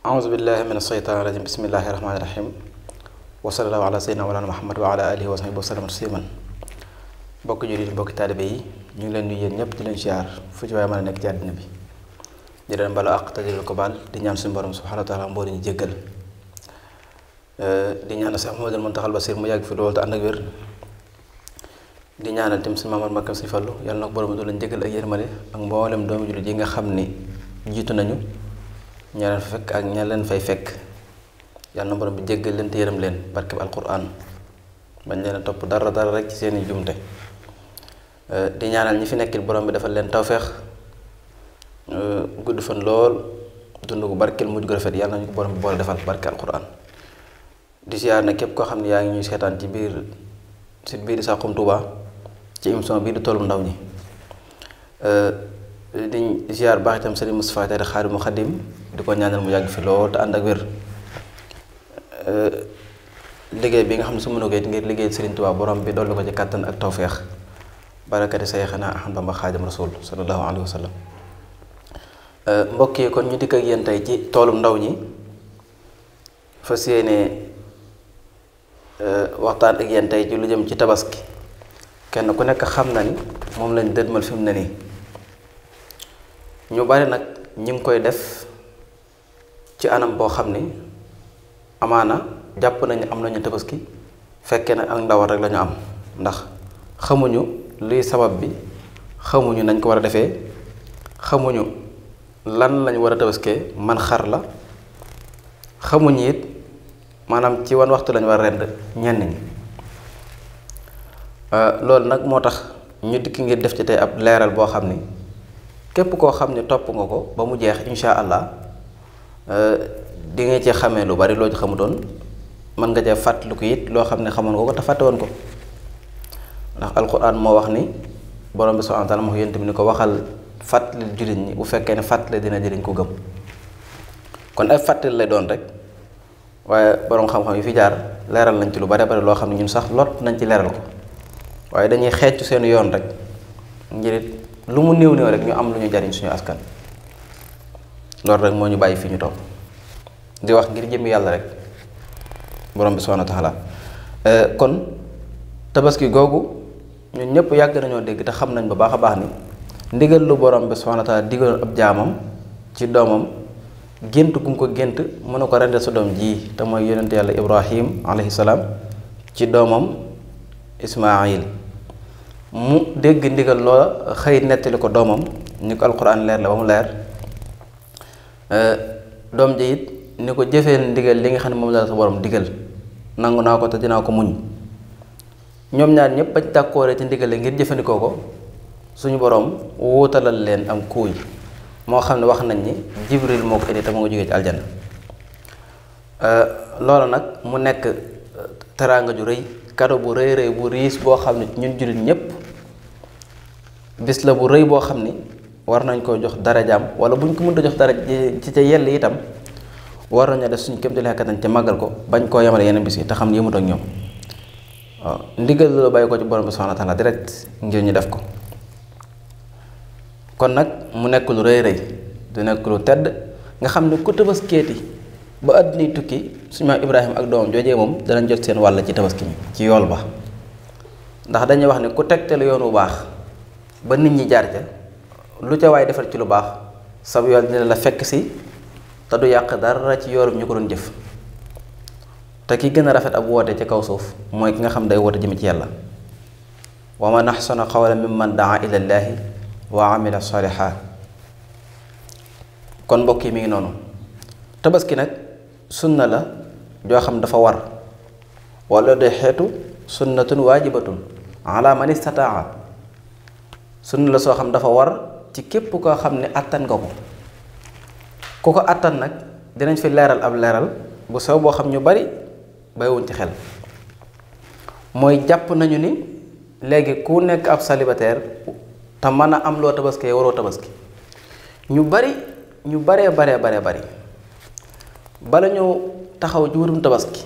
auzu billahi min asheytaan rajim bismillahi rahmaani rahim wa sallallahu ala sayyidina wa Muhammad wa ala alihi wa sahbihi wa sallam tasliman. mbokki jullit mbokki taalibe yi ñu ngi leen nuyu yéen ñëpp di leen siyaar fu ci waaye mën a nekk ci àddina bi di leen balu àq te di leen ko baal di ñaan suñu borom subhanahu wa taala mboole ñu jéggal di ñaanal Seex Muhammadul Muntaxal Basiir mu yàgg fi loolu te ànd ak wér di ñaanal tim suñu Maamar Mbakke Sëñ Fallu yàlla na ko borom du leen jéggal ak yërmale ak mboolem doomu jullit yi nga xam ni jiitu nañu ña leen fa fekk ak ña leen fay fekk yàlla na borom bi jéggal leen te yërëm leen barkeb alquran bañ leen a topp dara rek ci seeni jumte di ñaanal ñi fi nekkil borom bi defal leen tawféex gudd fan lool dund gu barkeel mujj gu rafet yàlla nañu ko borom bi boole defal barke alquran di siyaar nag képp koo xam ne yaa ngi ñuy seetaan ci biir site bii di Saxum Touba ci émission bii di toolu ndaw ñi di siyaar baax itam Sëriñ Moustapha Tade Xaadimu Xadim di ko ñaanal mu yàgg fi lool te ànd ak wér liggéey bi nga xam ne su mën a koy ngir liggéey Sëriñ Touba borom bi dolli ko ci kàttan ak tawféex barakati Sayxanaa Ahmadu Bamba Xaadimu Rasuul sallallahu alayhi wa sallam. mbokk yi kon ñu dikk ak yéen tey ci toolum ndaw ñi fas yéene waxtaan ak yéen tey ci lu jëm ci tabaski kenn ku nekk xam na ni moom lañ dëdmal fi mu ne nii ñu bari nag ñi ngi koy def ci anam boo xam ni amaana jàpp nañu am nañu tabaski fekkee na ak ndawal rek la ñu am ndax xamuñu luy sabab bi xamuñu nañ ko war a defee xamuñu lan lañ war a tabaskee man xar la xamuñu it maanaam ci wan waxtu lañ war a rend ñenn ñi loolu nag moo tax ñu dikk ngir def ci tey ab leeral boo xam ni képp koo xam ne topp nga ko ba mu jeex insha allah di nga ci xamee lu bari loo ci xamutoon mën nga cee fàttaliku it loo xam ne xamoon nga ko te fàtte woon ko ndax alquran moo wax ni borom bi subhanahu wa taala moo yéen tamit ni ko waxal fàttali jullit ñi bu fekkee ne fàttali dina jëriñ ko gëm kon ay fàttali lay doon rek waaye borom xam-xam yi fi jaar leeral nañ ci lu bare bare loo xam ne ñun sax lot nañ ci leeral ko waaye dañuy xeecu seen yoon rek ngir it lu mu néew rek ñu am lu ñu jariñ suñu askan loolu rek moo ñu bàyyi fi ñu toog di wax ngir jëm yàlla rek borom bi subhanahu wa taala kon tabaski googu ñun ñëpp yàgg nañoo dégg te xam nañ ba baax a baax ni ndigal lu borom bi subhanahu wa taala digaloon ab jaamam ci doomam gént gu mu ko gént mën na ko rende sa doom ji te mooy yonent yàlla ibrahim alayhi salaam ci doomam ismail mu dégg ndigal loola xëy nettali ko doomam ni ko alquran leer la ba mu leer doom ji it ni ko jëfee ndigal li nga xam ne moom la sa borom digal nangu naa ko te dinaa ko muñ ñoom ñaar ñëpp bañ tàkkoore ci ndigal ngir jëfandikoo ko suñu borom wuutalal leen am kuuy moo xam ne wax nañ ni jibril moo ko indi te mu nga jógee ci aljana loolu nag mu nekk teraanga ju rëy kado bu rëy rëy bu riis boo xam ne ñun jullit ñépp bis la bu rëy boo xam ni war nañ koo jox darajaam wala buñ ko mënta jox dara ci ca yell itam war nañoo def suñu kéem di lekk nañ ca màggal ko bañ koo yemale yeneen bis yi te xam ne yëmut ak ñoom waaw ndigal la bàyyi ko ci borom bi subhanahu wa taala direct ngir ñu def ko kon nag mu nekk lu rëy rëy du nekk lu tedd nga xam ne ku tabaskeeti ba àddina tukki suñu maam Ibrahima ak doomam joojee moom danañ jot seen wàll ci tabaski mi ci yool ba ndax dañuy wax ne ku tegtale yoon wu baax ba nit ñi jaar ca lu ca waay defal ci lu baax sab yool dina la fekk si te du yàq dara ci yoolum ñu ko doon jëf te ki gën a rafet ab woote ci kaw suuf mooy ki nga xam day woote jëme ci yàlla wa man ahsanu qawlan mimman daa ila llaahi wa amila saliha kon mbokk yi mi ngi noonu tabaski nag sunna la joo xam dafa war wala de xeetu sunnatun waajibatun ala man istataa sunna la soo xam dafa war ci képp koo xam ne attan nga ko ku ko attan nag dinañ fi leeral ab leeral bu sew boo xam ñu bari bàyyiwuñ ci xel mooy jàpp nañu ni léegi ku nekk ab célibataire te mën a am loo tabaskee waroo tabaski ñu baree bari bala ñoo taxaw ci wutum tabaski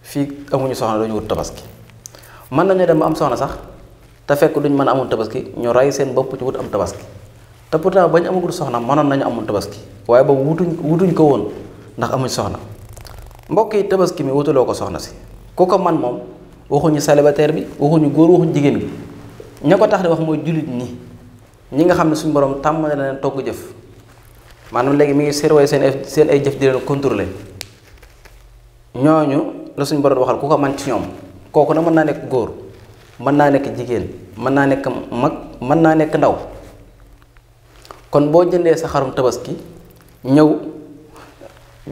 fii amuñu soxna dañu wut tabaski mën nañu dem am soxna sax te fekk duñ mën a amul tabaski ñu rey seen bopp ci wut am tabaski te pourtant bañ amagul soxna mënoon nañu amul tabaski waaye boobu wutuñ ko woon ndax amuñ soxna. mbokk yi tabaski mi wutuloo ko soxna si ku ko man moom waxuñu célibataire bi waxuñu góor waxuñu jigéen gi ña ko tax di wax mooy jullit ñi nga xam ne suñu borom tàmm na leen togg jëf maanaam léegi mi ngi surveiller seen ay jëf di leen contrôler ñooñu la suñu borom waxal ku ko man ci ñoom kooku na mën naa nekk góor mën naa nekk jigéen mën naa nekk mag mën naa nekk ndaw. kon boo jëndee sa xarum tabaski ñëw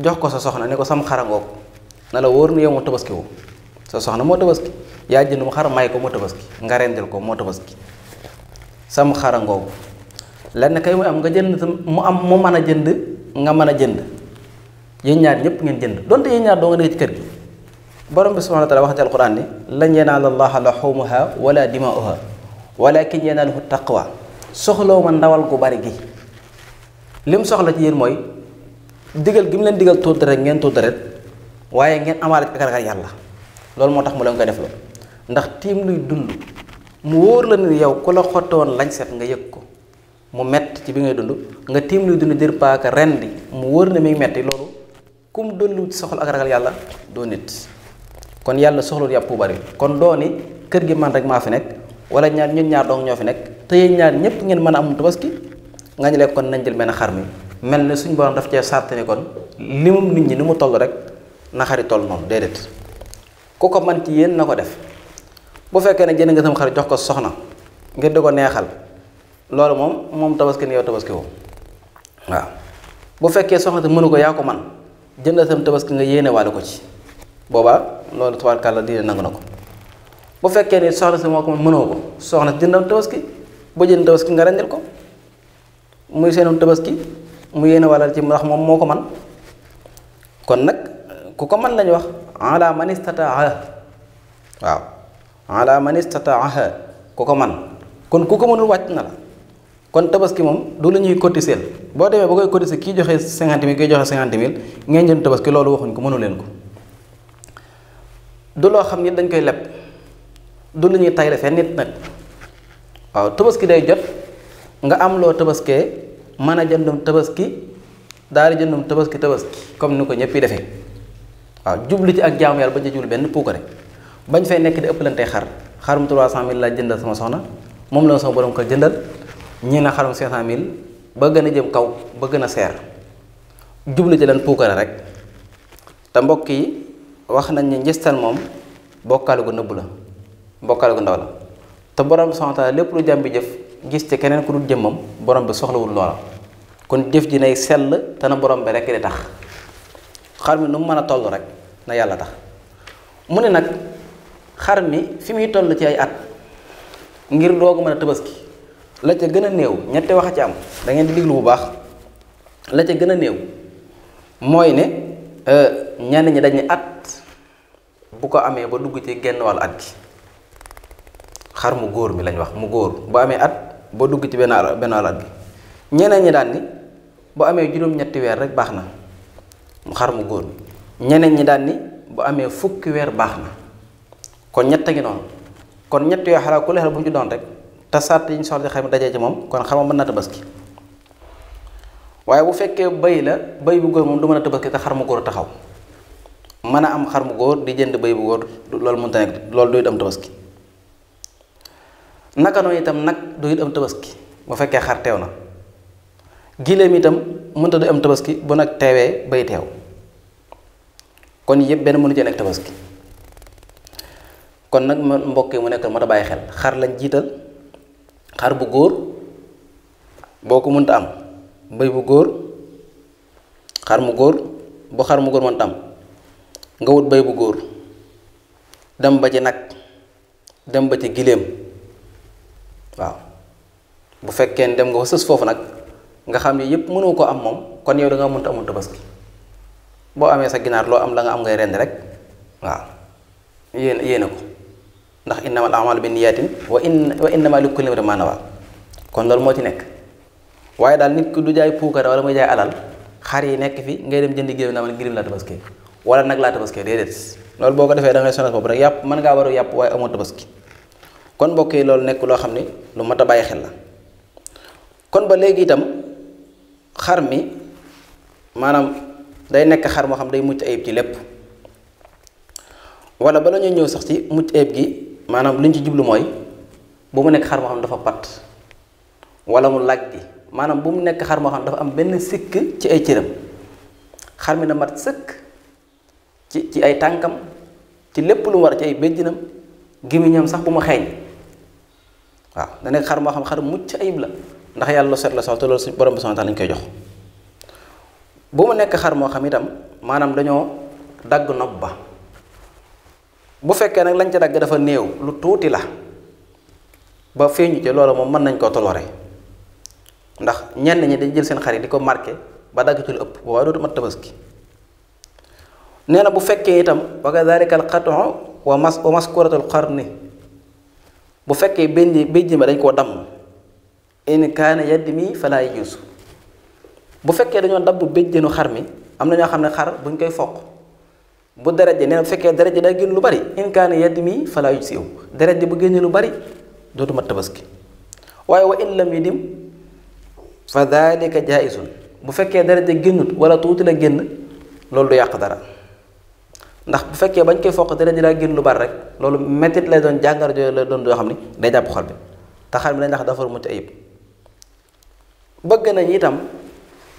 jox ko sa soxna ne ko sam xarangoog na la wóor na yow moo tabaski wu sa soxna moo tabaski yaa jënd mu xar may ko moo tabaski nga rendil ko moo tabaski sam xarangoog lenn kay muy am nga jënd mu mën a jënd nga mën a jënd yéen ñaar ñëpp ngeen jënd donte yéen ñaar doo nga nekk ci kër gi. borom bi subhanahu wa taala wax ci alquran ni lan yanaala llaha luhumuha wala dimaa'uha walakin yanaaluhu taqwa soxlawu ma ndawal gu bari gi lim soxla ci yéen mooy digal gi mu leen digal tuur deret ngeen tuur deret waaye ngeen amaale ak ragal yàlla loolu moo tax mu leen koy def loolu ndax tiim luy dund mu wóor la ni yow ku la xotte woon lañ set nga yëg ko mu mett ci bi ngay dund nga tiim luy dund dir paaka rendi mu wóor na mi ngi metti loolu kum dollu ci soxla ak ragal yàlla doo nit kon yàlla soxlul yàpp bu bari kon doo ni kër gi man rek maa fi nekk wala ñaar ñun ñaar dong ñoo fi nekk te yéen ñaar ñëpp ngeen mën a am tabaski nga ñu lekk kon nañ jël benn xar mi mel ne suñu borom daf cee sàrt ni kon limum nit ñi ni mu toll rek na xari toll noonu déedéet ku ko man ci yéen na ko def bu fekkee ne jënd nga sam xar jox ko soxna ngir di ko neexal loolu moom tabaski ni yow tabaski woo waaw bu fekkee soxna te mënu ko yaa ko man jënd sam tabaski nga yéene waale ko ci boobaa loolu tubaarkàlla diine nangu na ko bu fekkee ni soxna si moo ko mënoo ko soxna si jëndam tabaski ba jënd tabaski nga rendil ko muy seenum tabaski mu yéene wala ci ndax moom moo ko man kon nag ku ko man lañu wax ala man istataa waaw ala man istataa ku ko man kon ku ko mënul wàcc na la kon tabaski moom du la ñuy cotiser boo demee ba koy cotiser kii joxe 50 000 kii joxe 50 000 ngeen jënd tabaski loolu waxuñ ko mënu leen ko du loo xam ni dañ koy leb du lu ñuy tayle fenn nit nag waaw tabaski day jot nga am loo tabaskee mën a jëndum tabaski daal di jëndum tabaski comme ni ko ñëpp yi defee waaw jublu ci ak jaamu yàlla bañ a jublu benn puukare bañ fay nekk di ëppalantee xarum 300 000 laa jëndal sama soxna moom la sama borom ko jëndal ñii na xarum 500 000 ba gën a jëm kaw ba gën a seer jublu ci leen puukare rek te mbokk yi wax nañ ne njëstal moom bokkaale gu nëbb la bokkaale gu ndaw la te borom bi subhaanahu wa taala lépp lu jàmm bi jëf gis ci keneen ku dul jëmmam borom bi soxlawul loola kon jëf ji nay sell te na borom bi rek di tax xar mi nu mu mën a toll rek na yàlla tax mu ne nag xar mi fi muy toll ci ay at ngir doogu mën a tabaski la ca gën a néew ñetti wax a ci am da ngeen di diglu bu baax la ca gën a néew mooy ne ñenn ñi dañuy at bu ko amee ba dugg ci genn wàllu at gi xar mu góor mi lañ wax mu góor bu amee at ba dugg ci benn wàllu at gi ñeneen ñi daan ni bu amee juróom-ñetti weer rek baax na mu xar mu góor mi ñeneen ñi daan ni bu amee fukki weer baax na kon ñett ngi noonu kon ñett yoo xalaat ku leexal bu mu ci doon rek te sàrt yi ñu soxla ci xar mi dajee ci moom kon xar ma mën na tabaski waaye bu fekkee bëy la bëy bu góor moom du mën a tabaski te xar mu góor taxaw mën a am xar mu góor di jënd bëy bu góor loolu mënta nekk loolu doyut am tabaski naka noonu itam nag doyut am tabaski bu fekkee xar teew na giléem itam mënta du am tabaski bu nag teewee bay teew kon yëpp benn mënu ci nekk tabaski kon nag mbokk yi mu nekk moo tax bàyyi xel xar lañ jiital xar bu góor boo ko mënta am bëy bu góor xar mu góor bu xar mu góor mënta am nga wut bëy bu góor dem ba ci nag dem ba ci giléem waaw bu fekkee dem nga fa sës foofu nag nga xam ne yépp mënoo ko am moom kon yow da nga mënta amul tabaski boo amee sa ginaar loo am la nga am ngay rendi rek waaw yéene ko ndax innamal a'maalu binniyaatin wa innamaa likulli imri'in maa nawaa kon loolu moo ci nekk waaye daal nit ku du jaay puukare wala muy jaay alal xar yi nekk fi ngay dem jëndi giléem naa man giléem laa tabaski wala nag laa tabaski déedéet loolu boo ko defee da ngay sonal boobu rek yàpp mën ngaa waru yàpp waaye amoo tabaski kon mbokk yi loolu nekk loo xam ne lu mat a bàyyi xel la kon ba léegi itam xar mi maanaam day nekk xar moo xam day mucc ayib ci lépp. wala bala ñuy ñëw sax ci mucc ayib gi maanaam li ñu ci jublu mooy bu mu nekk xar moo xam dafa pat wala mu làggi maanaam bu mu nekk xar moo xam dafa am benn sikk ci ay cëram. xar mi na mat sëkk ci ay tànkam ci lépp lu mu war ci ay béjjinam gémmiñam sax bu mu xeeñ waaw da nekk xar moo xam xar mucc ayib la ndax yàlla lu set la sol te loolu suñu borom bi subhanahu wa ta'ala lañ koy jox. bu mu nekk xar moo xam itam maanaam dañoo dagg nopp ba bu fekkee nag lañ ca dagg dafa néew lu tuuti la ba feeñu ci loolu moom mën nañ koo tolore ndax ñenn ñi dañ jël seen xar yi di ko marqué ba dagg ci lu ëpp boobaa dootu mat tabaski. nee na bu fekkee itam wa kadhalika al qat'u wa maskuratul qarni bu fekkee béjji ba dañ koo damm in kaana yadmi fala yajuz bu fekkee dañoo dabb béjjënu xar mi am na ñoo xam ne xar buñ koy foq bu deret ji nee na bu fekkee deret ji day génn lu bari in kaana yadmi fala yujzi'u deret ji bu génne lu bari dootu mat tabaski. waaye wa in lam yadim fa dhalika jaizun bu fekkee deret ji génnut wala tuuti la génn loolu du yàq dara ndax bu fekkee bañ koy foq deret ji daa génn lu bari rek loolu mettit lay doon jàngar jooyu lay doon yoo xam ni day jàpp xol bi te xar mi dañ ndax dafa mucc ayib. bëgg nañ itam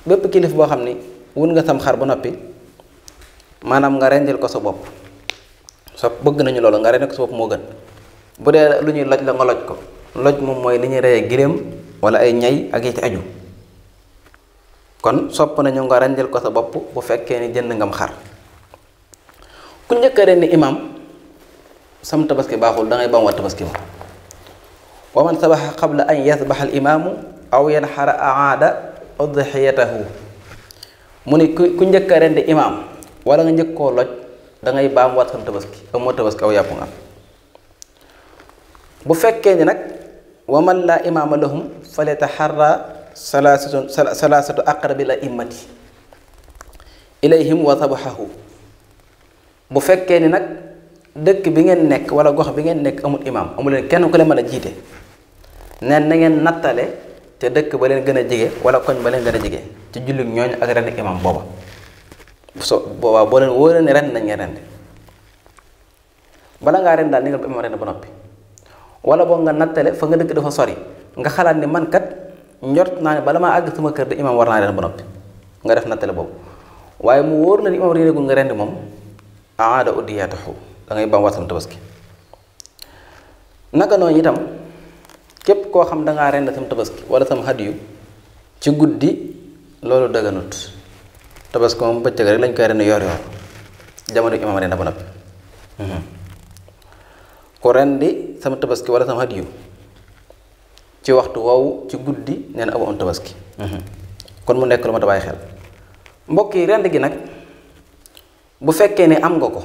bépp kilif boo xam ni wun nga sam xar ba noppi maanaam nga rendil ko sa bopp bëgg nañu loolu nga rendil ko sa bopp moo gën. bu dee lu ñuy loj la nga loj ko loj moom mooy li ñuy reyee giléem wala ay ñay ak yi ci aju kon sopp nañu nga rendil ko sa bopp bu fekkee ni jënd ngam xar. ku njëkk a rendi imam sam tabaski baaxul dangay bam wa tabaski ma wa man sabaxa qabla an yasbaxa al imaamu aw yanxara aada udhiyatahu mu ni ku njëkk a rendi imam wala nga njëkk koo loj dangay baam waat sam tabaski amoo tabaski aw yàpp nga am. bu fekkee ni nag wa man laa imaama lahum falyataharra salaasatu aqrabil a'immati ilayhim wa sabaxahu bu fekkee ni nag dëkk bi ngeen nekk wala gox bi ngeen nekk amul imaam amu leen kenn ku leen mën a jiite neen na ngeen nattale te dëkk ba leen gën a jege wala koñ ba leen gën a jege ci jullit ñooñu ak ren imaam booba boobaa boo leen wóoree ne ren nañ ngeen rend bala ngaa ren daal ni nga imaam ren ba noppi wala boo nga nattale fa nga dëkk dafa sori nga xalaat ni man kat njort naa ne bala maa àgg sama kër de imaam war naa ren ba noppi nga def nattale boobu waaye mu wóor na ni imaam réerégul nga rend moom aada udiyatahu da ngay bam watam tabaski. naka noonu itam képp koo xam dangaa rend sam tabaski wala sam hadiyu ci guddi loolu dëgganut tabaski moom bëccëg rek lañ koy rend yor jamono imaam rend ba noppi. ku rendi sama tabaski wala sama hadiyu ci waxtu woowu ci guddi nee na amu am tabaski. kon mu nekk lu ma bàyyi xel mbokk yi rend gi nag bu fekkee ne am nga ko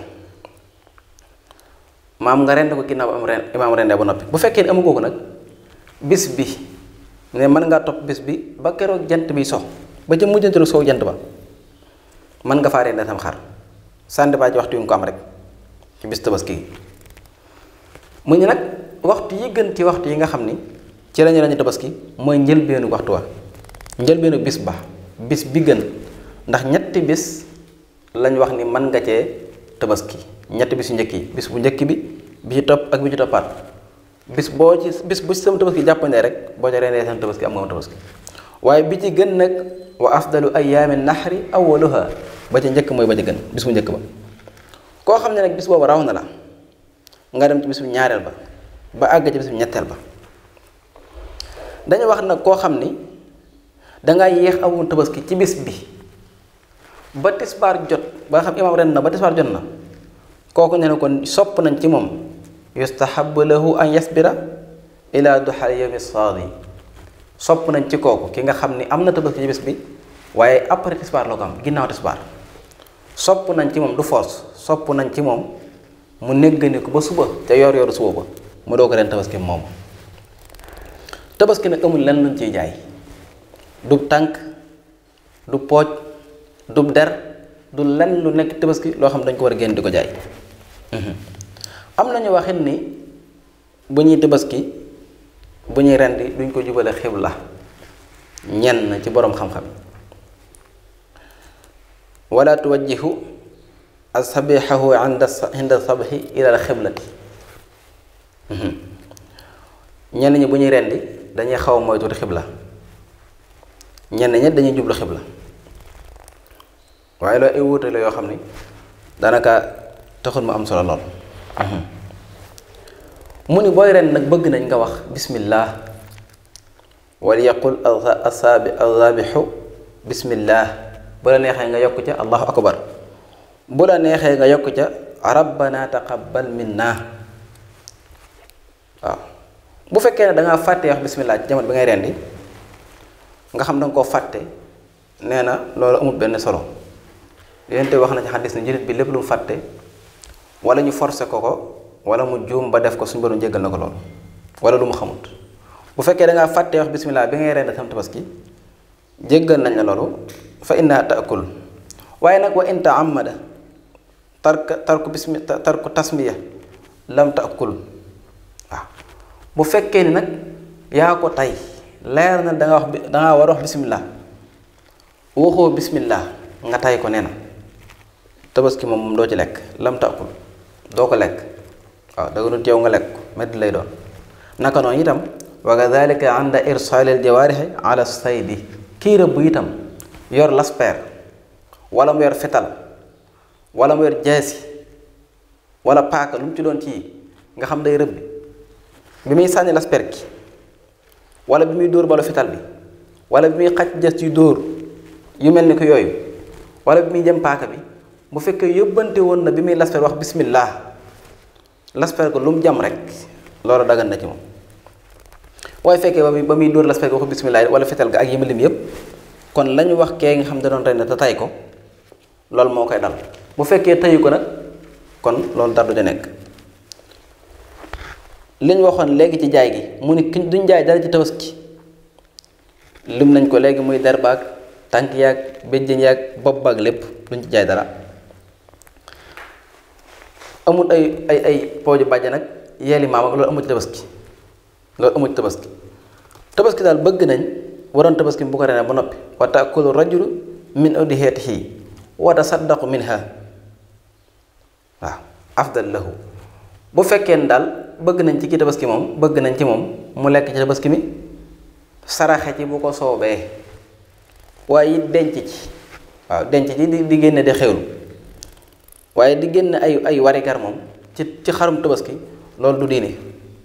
maam nga rend ko ginnaaw imaam rendee ba noppi bu fekkee ne amu ko nag bis bi ne mën ngaa topp bis bi ba keroog jant bi so ba ca mujjantalu soow jant ba mën nga faa rendee sam xar sànni baa ci waxtu yu nga ko am rek ci bis tabaski gi mu ñu nag waxtu yi gën ci waxtu yi nga xam ni ci lañu tabaski mooy njëlbeenu waxtu wa njëlbeenu bis ba bis bi gën ndax ñetti bis lañ wax ni mën nga cee tabaski ñetti bis yu njëkk yi bis bu njëkk bi ci topp ak bi ci toppaat bis bu ci sama tabaski jàppandee rek boo ca rendee sama tabaski am nga tabaski waaye bi ci gën nag wa afdalu ayaami nahri awwaluha ba ca njëkk mooy ba ca gën bis bu njëkk ba koo xam ne nag bis boobu raw na la nga dem ci bis bu ñaareel ba àgg ci bis bu ñetteel ba dañu wax nag koo xam ni danga yéex amoon tabaski ci bis bi ba tisbaar jot ba nga xam imaam ren na ba tisbaar jot na kooku ne kon sopp nañ ci moom yustahabu lahu an yasbira ila duhal yawmi saadi sopp nañ ci kooku ki nga xam ni am na tabaski ci bis bi waaye après tisbaar la ko am ginnaaw tisbaar sopp nañ ci moom du force sopp nañ ci moom mu néggani ko ba suba ca yor suba ba mu doo ko ren tabaski moom tabaski nag amul lenn luñ ciy jaay du tànk du pooj du der du lenn lu nekk tabaski loo xam dañ ko war a génn di ko jaay am nañu waxit ni bu ñuy tabaski bu ñuy rendi duñ ko jubale xibla ñenn ci boroom xam-xam wala tuwajjihu asabihahu inda sabhi ila xiblati. ñenn ñi bu ñuy rendi dañuy xaw a moytu xibla, ñenn ñi dañuy jublu xibla, waaye loolu ay wuute la yoo xam ni daanaka taxul mu am solo lool. mu ni booy ren nag bëgg nañ nga wax bismillah wal yaqul azabixu bismillah, bu la neexee nga yokk ca allahu akbar, bu la neexee nga yokk ca rabbana taqabbal minna. waaw bu fekkee ne dangaa fàtte wax bismillah ci jamono bi ngay rendi nga xam danga koo fàtte, nee na loolu amul benn solo. yénte wax na ci xaddis ne jullit bi lépp lu mu fàtte wala ñu forcé ko wala mu juum ba def ko suñu borom jéggal na ko loolu, wala lu mu xamut. bu fekkee dangaa fàtte wax bismillah bi ngay rendi tam tabaski jéggal nañ la loolu, fa inna taakul. waaye nag wa in taamada tarku tasmiya lam taakul. waaw bu fekkee ni nag yaa ko tay leer na dangaa war a wax bismillah, waxoo bismillah nga tay ko, nee na tabaski moom doo ci lekk, lam taakul doo ko lekk. waaw da nga nut yow nga lekk ko medd lay doon. naka noonu itam wa kadalika inda irsaalil jawaarixi ala saydi, kii rëbb itam yor laspeer wala mu yor fetal wala mu yor jaasi wala paaka, lu mu ci doon ci nga xam day rëbbi, bi muy sànni laspeer ki wala bi muy dóor balu fetal bi wala bi muy xaj jas yu dóor yu mel ni ko yooyu wala bi muy jëm paaka bi, bu fekkee yóbbante woon na bi muy laspeer wax bismillah, laspeer ko lu mu jam rek loolu dagan na ci moom. waaye fekkee ba muy dóor laspeer ko wax bismillah wala fetal ga ak yëmalim yépp, kon lañu wax kee nga xam da doon ren te tay ko loolu moo koy dal. bu fekkee tayu ko nag kon loolu dara du ca nekk. li ñu waxoon léegi ci jaay gi mu ni duñ jaay dara ci tabaski, lim nañ ko léegi muy der baag tànk yaag béjjën yaag bopp baag lépp duñ ci jaay dara. amul ay pooju bàjja nag yeeli maam ak loolu amul ci tabaski, loolu amul ci tabaski. tabaski daal bëgg nañ waroon tabaski bu ko renee ba noppi wa taakulu rajulu min udhiyatihi wa tasaddaqu minha. waaw afdal lahu. bu fekkee ne daal bëgg nañ ci kii tabaski moom bëgg nañ ci moom mu lekk ci tabaski mi, saraxe ci bu ko soobee, waaye it denc ci. waaw denc ci di génne di xewlu, waaye di génne ay warigar moom ci xarum tabaski loolu du diine.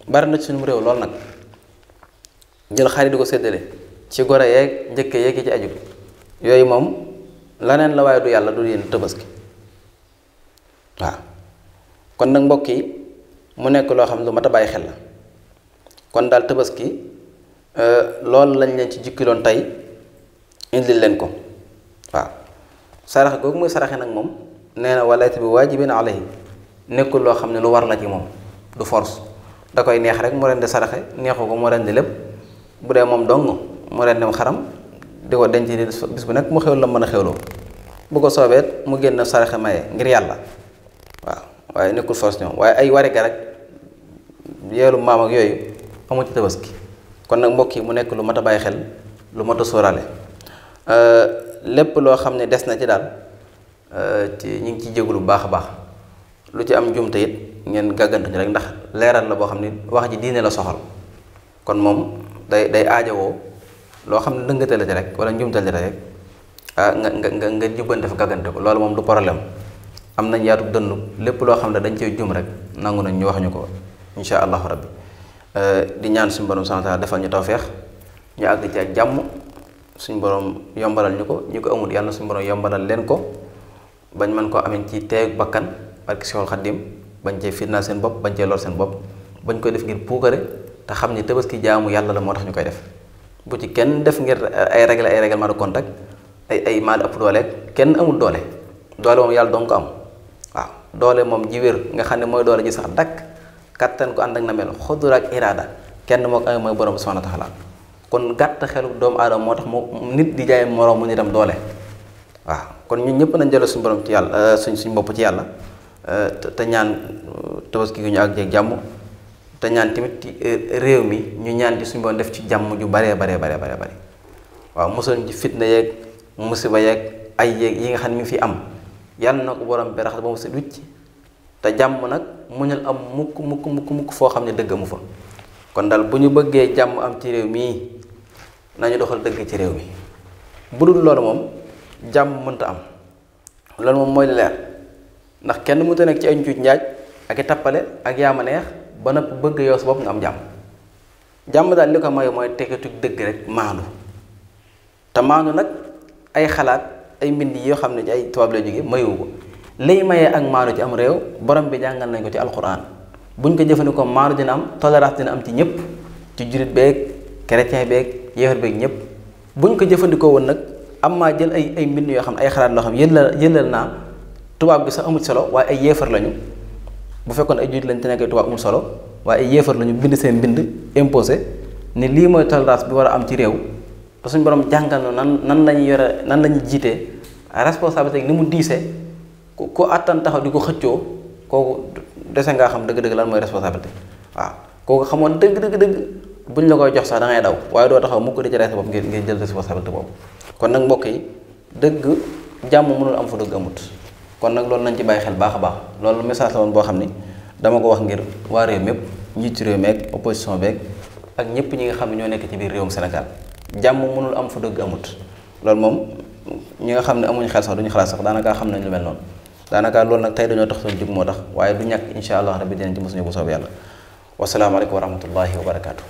bari na ci suñu réew loolu nag jël xar yi di ko séddale ci gore yeeg njëkke yeeg ci aju, yooyu moom laneen la waaye du yàlla du diine tabaski. waaw kon nag mbokk yi mu nekk loo xam ne lu mat a bàyyi xel la. kon daal tabaski loolu lañ leen ci jukkiloon tey indil leen ko. waaw sarax googu muy saraxe nag moom nee na walayta bi waajibin alayhi, nekkul loo xam ne lu war la ci moom, du force. da koy neex rek mu rendi saraxe, neexu ko mu rendi lépp. bu dee moom dong mu rendem xaram di ko denc bis bu nekk mu xewlu la mën a xewloo, bu ko soobeet mu génn saraxe maye ngir yàlla. waaw waaye nekkul force ñoom, waaye ay wariga rek yeelu maam ak yooyu amu ci tabaski. kon nag mbokk yi mu nekk lu mat a bàyyi xel, lu mat a sóoraale. lépp loo xam ne des na ci daal ñu ngi ciy jégalu bu baax a baax. lu ci am jumte it ngeen gàggantu ci rek, ndax leeral la boo xam ne wax ji diine la soxal. kon moom day aajowoo loo xam ne dëngate la ci rek wala njumtal ci rek nga jubbante fa gàggante ko, loolu moom du problème. am nañ yaatu dënnu lépp loo xam ne dañ cey jum rek nangu nañ ñu wax ñu ko insha allahu rabbi. di ñaan suñu borom subhanahu wa ta'ala defal ñu tawfeex ñu àgg ci ak jàmm, suñu borom yombalal ñu ko, ñu ko amul yàlla suñu borom yombalal leen ko bañ mën koo amee ci teeg bakkan barke Seexul Xaddim, bañ cee fitnaal seen bopp, bañ cee lor seen bopp, bañ koy def ngir puukare te xam ni tabaski jaamu yàlla la moo tax ñu koy def. bu ci kenn def ngir ay règlement de compte ay maal ëpp doole kenn amul doole moom yàlla dong ko am. waaw doole moom ji wér nga xam ne mooy doole ji sax dakk kattan ko ànd ak na mel xudur ak iraada kenn moo ko amee mooy borom subhanahu wa taala. kon gàtt xelu doomu aadama moo tax mu nit di jaay moroom mu nitam doole. waaw kon ñun ñëpp nañ jëlee suñu borom ci yàlla suñ bopp ci yàlla te ñaan tabaski gi ñu àgg jeeg jàmm, te ñaan tamit réew mi ñu ñaan ci suñu borom def ci jàmm ju bare. waaw mosoon ci fitna yeeg musiba yeeg ay yeeg yi nga xam ne mi ngi fi am yàlla na ko borom bi raxas ba mu set wicc te jàmm nag muñal am mukk foo xam ne dëgg amu fa. kon daal bu ñu bëggee jàmm am ci réew mii nañu doxal dëgg ci réew mi bu dul loolu moom jàmm mënta am loolu moom mooy leer ndax kenn mënta nekk ci ay njuuj njaaj ak i tappale ak yaama neex ba nag bëgg yow sa bopp nga am jàmm daal li ko maye mooy tekkatu dëgg rek maandu te maandu nag ay xalaat ay mbind yoo xam ne ci ay tubaab la jóge mayewu ko lay mayee ak maandu ci am réew borom bi jàngal nañ ko ci alquran buñ ko jëfandikoo maandu dina am tolérance dina am ci ñëpp ci jurit beeg chrétien beeg yéefar beeg ñëpp buñ ko jëfandikoo woon nag am maa jël ay mbind yoo xam ne ay xalaat loo xam yëlal naa tubaab bi sax amul solo waaye ay yéefar lañu bu fekkoon ay jurit lañ te nekkee tubaab amul solo waaye ay yéefar lañu bind seen mbind imposé ni lii mooy tolérance bi war a am ci réew te suñ borom jàngal na nan lañuy yore nan la ñuy jiitee responsabilité ni mu diisee ku àttan taxaw di ko xëccoo kooku dese ngaa xam dëgg-dëgg lan mooy responsabilité waaw kooku xamoon dëgg buñ la koy jox sax da ngay daw waaye doo taxaw mukk di ci rey sa bopp ngir jël responsabilité boobu. kon nag mbokk yi dëgg jàmm mënul am fu dëgg amut kon nag loolu nañ ci bàyyi xel baax a baax loolu message la woon boo xam ni dama ko wax ngir waa réew mépp njiitu réew meeg opposition beeg ak ñëpp ñi nga xam ne ñoo nekk ci biir réewum Sénégal jàmm mënul am fu dëgg amut loolu moom ñi nga xam ne amuñu xel sax duñu xalaat sax daanaka xam nañ lu mel noonu daanaka loolu nag tey dañoo tax soon jóg moo tax waaye du ñàkk insha allah rabbi dinañ ci mosuñu bu soob yàlla wasalaamaaleykum wa rahmatullahi wa barakaatu.